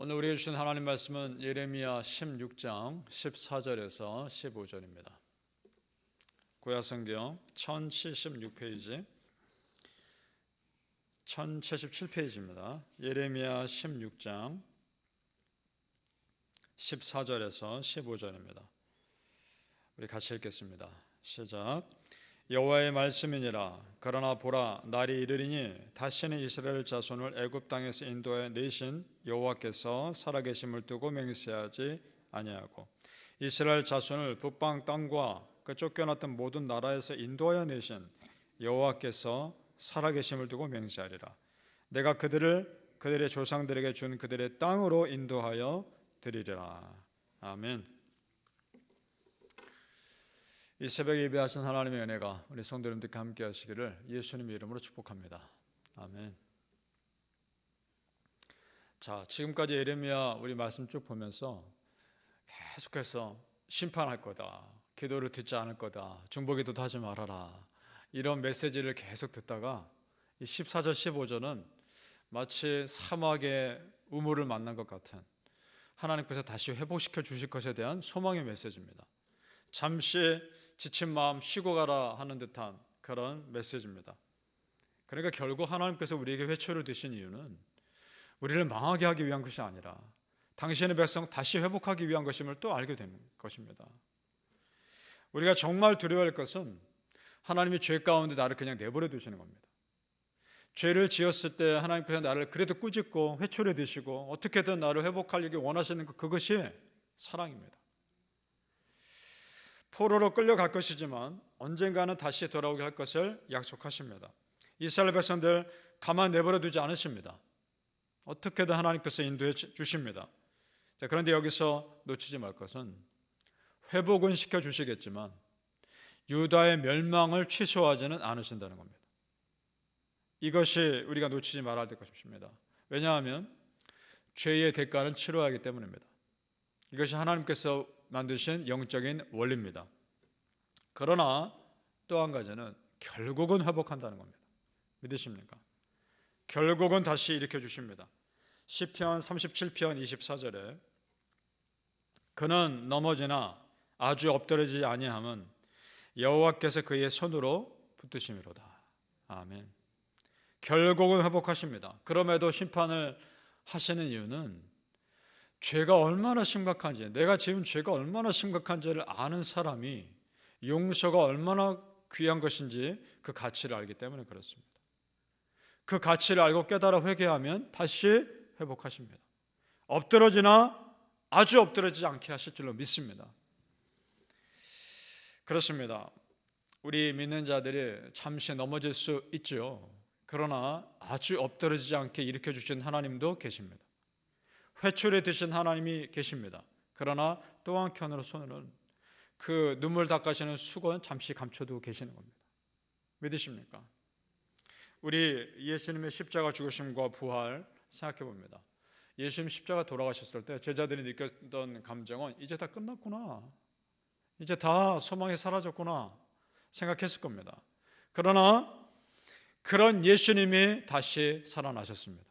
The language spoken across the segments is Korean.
오늘 우리에게 주신 하나님 말씀은 예레미야 16장 14절에서 15절입니다. 구약성경 1076페이지 1077페이지입니다. 예레미야 16장 14절에서 15절입니다. 우리 같이 읽겠습니다. 시작. 여호와의 말씀이니라. 그러나 보라, 날이 이르리니 다시는 이스라엘 자손을 애굽 땅에서 인도하여 내신 여호와께서 살아계심을 두고 맹세하지 아니하고 이스라엘 자손을 북방 땅과 그 쫓겨났던 모든 나라에서 인도하여 내신 여호와께서 살아계심을 두고 맹세하리라. 내가 그들의 조상들에게 준 그들의 땅으로 인도하여 드리리라. 아멘. 이 새벽에 예배하신 하나님의 은혜가 우리 성도님들과 함께 하시기를 예수님의 이름으로 축복합니다. 아멘. 자, 지금까지 예레미야 우리 말씀 쭉 보면서 계속해서 심판할 거다, 기도를 듣지 않을 거다, 중보기도도 하지 말아라, 이런 메시지를 계속 듣다가 이 14절 15절은 마치 사막의 우물을 만난 것 같은, 하나님께서 다시 회복시켜 주실 것에 대한 소망의 메시지입니다. 잠시 지친 마음 쉬고 가라 하는 듯한 그런 메시지입니다. 그러니까 결국 하나님께서 우리에게 회초를 드신 이유는 우리를 망하게 하기 위한 것이 아니라 당신의 백성 다시 회복하기 위한 것임을 또 알게 되는 것입니다. 우리가 정말 두려워할 것은 하나님이 죄 가운데 나를 그냥 내버려 두시는 겁니다. 죄를 지었을 때 하나님께서 나를 그래도 꾸짖고 회초리 드시고 어떻게든 나를 회복하려고 원하시는 그것이 사랑입니다. 포로로 끌려갈 것이지만 언젠가는 다시 돌아오게 할 것을 약속하십니다. 이스라엘 백성들 가만 내버려 두지 않으십니다. 어떻게든 하나님께서 인도해 주십니다. 그런데 여기서 놓치지 말 것은 회복은 시켜주시겠지만 유다의 멸망을 취소하지는 않으신다는 겁니다. 이것이 우리가 놓치지 말아야 될 것입니다. 왜냐하면 죄의 대가는 치러야 하기 때문입니다. 이것이 하나님께서 만드신 영적인 원리입니다. 그러나 또 한 가지는 결국은 회복한다는 겁니다. 믿으십니까? 결국은 다시 일으켜 주십니다. 시편 37편 24절에 그는 넘어지나 아주 엎드러지지 아니함은 여호와께서 그의 손으로 붙드심이로다. 아멘. 결국은 회복하십니다. 그럼에도 심판을 하시는 이유는 죄가 얼마나 심각한지, 내가 지은 죄가 얼마나 심각한지를 아는 사람이 용서가 얼마나 귀한 것인지 그 가치를 알기 때문에 그렇습니다. 그 가치를 알고 깨달아 회개하면 다시 회복하십니다. 엎드러지나 아주 엎드러지지 않게 하실 줄로 믿습니다. 그렇습니다. 우리 믿는 자들이 잠시 넘어질 수 있죠. 그러나 아주 엎드러지지 않게 일으켜 주신 하나님도 계십니다. 회초리 드신 하나님이 계십니다. 그러나 또 한편으로서는 그 눈물 닦아주시는 수건 잠시 감춰두고 계시는 겁니다. 믿으십니까? 우리 예수님의 십자가 죽으심과 부활 생각해 봅니다. 예수님 십자가 돌아가셨을 때 제자들이 느꼈던 감정은 이제 다 끝났구나, 이제 다 소망이 사라졌구나 생각했을 겁니다. 그러나 그런 예수님이 다시 살아나셨습니다.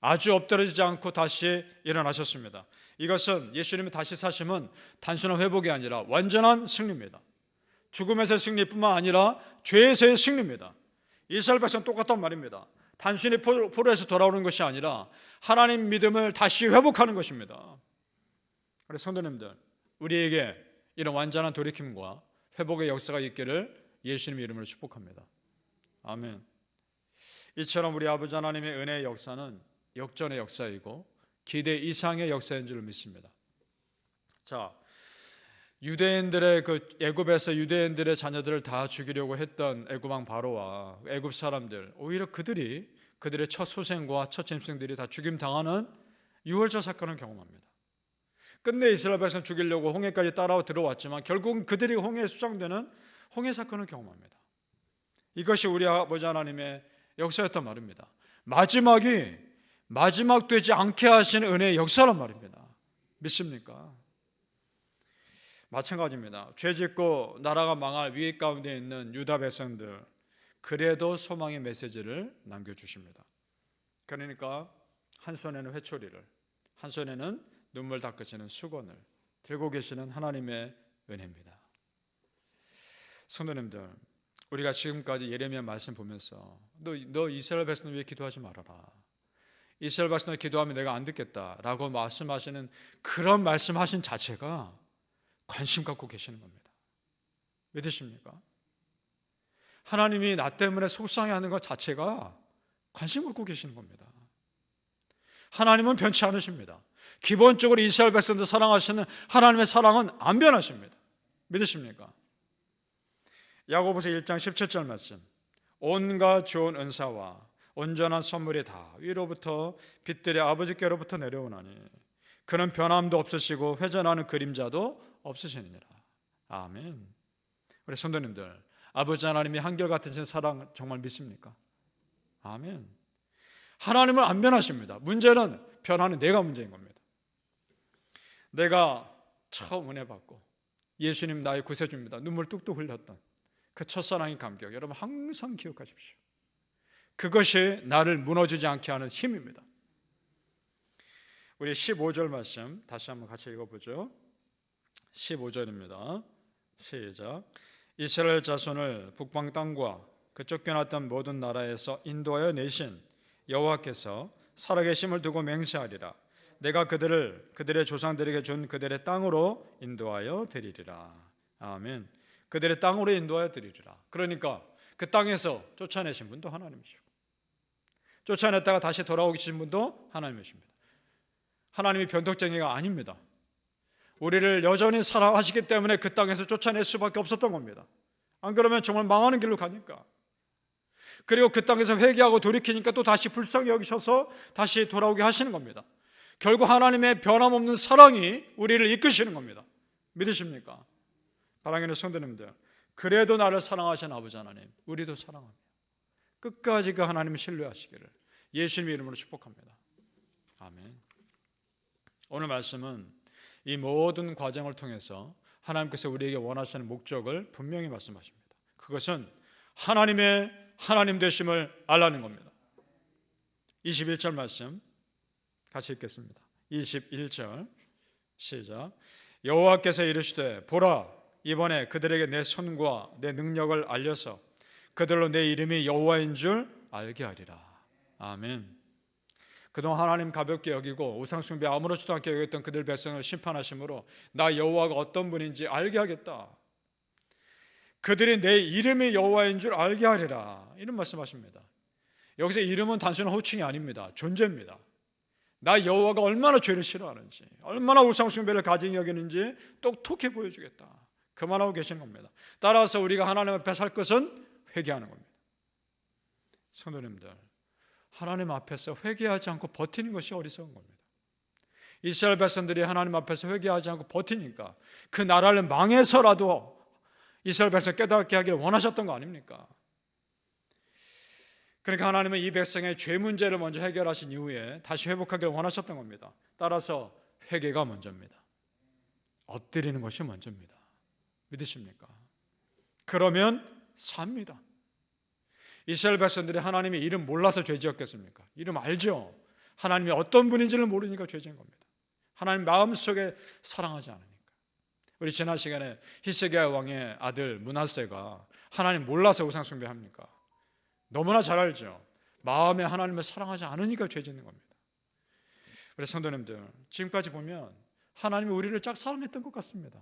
아주 엎드러지지 않고 다시 일어나셨습니다. 이것은 예수님이 다시 사심은 단순한 회복이 아니라 완전한 승리입니다. 죽음에서의 승리뿐만 아니라 죄에서의 승리입니다. 이스라엘 백성 똑같단 말입니다. 단순히 포로에서 돌아오는 것이 아니라 하나님 믿음을 다시 회복하는 것입니다. 그래서 성도님들, 우리에게 이런 완전한 돌이킴과 회복의 역사가 있기를 예수님의 이름으로 축복합니다. 아멘. 이처럼 우리 아버지 하나님의 은혜의 역사는 역전의 역사이고 기대 이상의 역사인 줄 믿습니다. 자, 유대인들의 애굽에서 유대인들의 자녀들을 다 죽이려고 했던 애굽 왕 바로와 애굽 사람들, 오히려 그들의 첫 소생과 첫 짐승들이 다 죽임 당하는 유월절 사건을 경험합니다. 끝내 이스라엘 백성 죽이려고 홍해까지 따라 들어왔지만 결국은 그들이 홍해에 수장되는 홍해 사건을 경험합니다. 이것이 우리 아버지 하나님의 역사였단 말입니다. 마지막 되지 않게 하시는 은혜의 역사란 말입니다. 믿습니까? 마찬가지입니다. 죄짓고 나라가 망할 위기 가운데 있는 유다 백성들, 그래도 소망의 메시지를 남겨주십니다. 그러니까 한 손에는 회초리를, 한 손에는 눈물 닦으시는 수건을 들고 계시는 하나님의 은혜입니다. 성도님들, 우리가 지금까지 예레미야 말씀 보면서 너 이스라엘 백성을 위해 기도하지 말아라, 이스라엘 백성을 기도하면 내가 안 듣겠다라고 말씀하시는 그런 말씀하신 자체가 관심 갖고 계시는 겁니다. 믿으십니까? 하나님이 나 때문에 속상해하는 것 자체가 관심 갖고 계시는 겁니다. 하나님은 변치 않으십니다. 기본적으로 이스라엘 백성들 사랑하시는 하나님의 사랑은 안 변하십니다. 믿으십니까? 야고보서 1장 17절 말씀, 온갖 좋은 은사와 온전한 선물이 다 위로부터 빛들의 아버지께로부터 내려오나니 그는 변함도 없으시고 회전하는 그림자도 없으시느니라. 아멘. 우리 성도님들, 아버지 하나님이 한결같으신 사랑 정말 믿습니까? 아멘. 하나님은 안 변하십니다. 문제는 변하는 내가 문제인 겁니다. 내가 처음 은혜 받고 예수님 나의 구세주입니다, 눈물 뚝뚝 흘렸던 그 첫사랑의 감격, 여러분 항상 기억하십시오. 그것이 나를 무너지지 않게 하는 힘입니다. 우리 15절 말씀 다시 한번 같이 읽어보죠. 15절입니다. 시작. 이스라엘 자손을 북방 땅과 그 쫓겨났던 모든 나라에서 인도하여 내신 여호와께서 살아계심을 두고 맹세하리라. 내가 그들의 조상들에게 준 그들의 땅으로 인도하여 드리리라. 아멘. 그들의 땅으로 인도하여 드리리라. 그러니까 그 땅에서 쫓아내신 분도 하나님이시고 쫓아냈다가 다시 돌아오신 분도 하나님이십니다. 하나님이 변덕쟁이가 아닙니다. 우리를 여전히 사랑하시기 때문에 그 땅에서 쫓아낼 수밖에 없었던 겁니다. 안 그러면 정말 망하는 길로 가니까. 그리고 그 땅에서 회개하고 돌이키니까 또 다시 불쌍히 여기셔서 다시 돌아오게 하시는 겁니다. 결국 하나님의 변함없는 사랑이 우리를 이끄시는 겁니다. 믿으십니까? 사랑하는 성도님들, 그래도 나를 사랑하신 아버지 하나님, 우리도 사랑합니다. 끝까지 그 하나님을 신뢰하시기를 예수님의 이름으로 축복합니다. 아멘. 오늘 말씀은 이 모든 과정을 통해서 하나님께서 우리에게 원하시는 목적을 분명히 말씀하십니다. 그것은 하나님 되심을 알라는 겁니다. 21절 말씀 같이 읽겠습니다. 21절 시작. 여호와께서 이르시되 보라, 이번에 그들에게 내 손과 내 능력을 알려서 그들로 내 이름이 여호와인 줄 알게 하리라. 아멘. 그동안 하나님 가볍게 여기고 우상숭배 아무렇지도 않게 여겼던 그들 백성을 심판하심으로 나 여호와가 어떤 분인지 알게 하겠다. 그들이 내 이름이 여호와인 줄 알게 하리라. 이런 말씀하십니다. 여기서 이름은 단순한 호칭이 아닙니다. 존재입니다. 나 여호와가 얼마나 죄를 싫어하는지, 얼마나 우상숭배를 가증히 여기는지 똑똑히 보여주겠다. 그만하고 계신 겁니다. 따라서 우리가 하나님 앞에 살 것은 회개하는 겁니다. 성도님들, 하나님 앞에서 회개하지 않고 버티는 것이 어리석은 겁니다. 이스라엘 백성들이 하나님 앞에서 회개하지 않고 버티니까 그 나라를 망해서라도 이스라엘 백성 깨닫게 하기를 원하셨던 거 아닙니까? 그러니까 하나님은 이 백성의 죄 문제를 먼저 해결하신 이후에 다시 회복하기를 원하셨던 겁니다. 따라서 회개가 먼저입니다. 엎드리는 것이 먼저입니다. 믿으십니까? 그러면 삽니다. 이스라엘 백성들이 하나님의 이름 몰라서 죄 지었겠습니까? 이름 알죠? 하나님이 어떤 분인지를 모르니까 죄 지은 겁니다. 하나님 마음속에 사랑하지 않으니까. 우리 지난 시간에 히스기야 왕의 아들 므낫세가 하나님 몰라서 우상 숭배합니까? 너무나 잘 알죠. 마음에 하나님을 사랑하지 않으니까 죄 짓는 겁니다. 우리 성도님들, 지금까지 보면 하나님이 우리를 짝사랑했던 것 같습니다.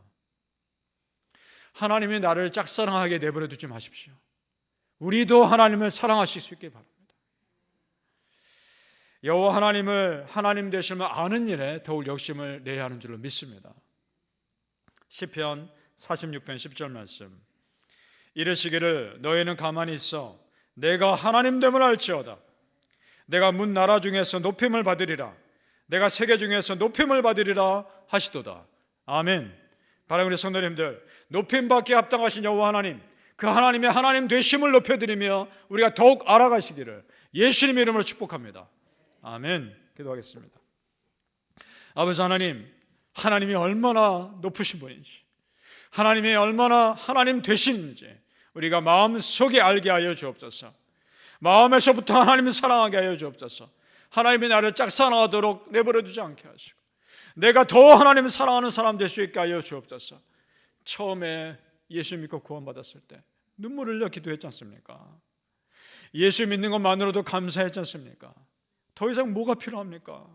하나님이 나를 짝사랑하게 내버려 두지 마십시오. 우리도 하나님을 사랑하실 수 있게 바랍니다. 여호와 하나님을 하나님 되심을 아는 일에 더욱 욕심을 내야 하는 줄로 믿습니다. 시편 46편 10절 말씀, 이르시기를 너희는 가만히 있어 내가 하나님 됨을 알지어다. 내가 문 나라 중에서 높임을 받으리라. 내가 세계 중에서 높임을 받으리라 하시도다. 아멘. 바로 우리 성도님들, 높임받기에 합당하신 여호와 하나님, 그 하나님의 하나님 되심을 높여드리며 우리가 더욱 알아가시기를 예수님의 이름으로 축복합니다. 아멘. 기도하겠습니다. 아버지 하나님, 하나님이 얼마나 높으신 분인지, 하나님이 얼마나 하나님 되시는지 우리가 마음속에 알게 하여 주옵소서. 마음에서부터 하나님을 사랑하게 하여 주옵소서. 하나님이 나를 짝사랑하도록 내버려 두지 않게 하시고 내가 더 하나님을 사랑하는 사람 될 수 있게 하여 주옵소서. 처음에 예수 믿고 구원받았을 때 눈물을 흘려 기도했지 않습니까? 예수 믿는 것만으로도 감사했지 않습니까? 더 이상 뭐가 필요합니까?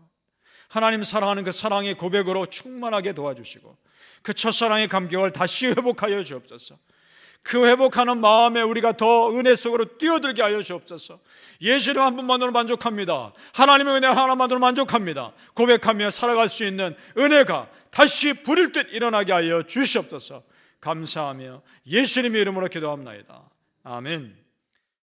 하나님 사랑하는 그 사랑의 고백으로 충만하게 도와주시고 그 첫사랑의 감격을 다시 회복하여 주옵소서. 그 회복하는 마음에 우리가 더 은혜 속으로 뛰어들게 하여 주옵소서. 예수님 한 분만으로 만족합니다. 하나님의 은혜 하나만으로 만족합니다. 고백하며 살아갈 수 있는 은혜가 다시 부릴 듯 일어나게 하여 주시옵소서. 감사하며 예수님의 이름으로 기도합나이다. 아멘.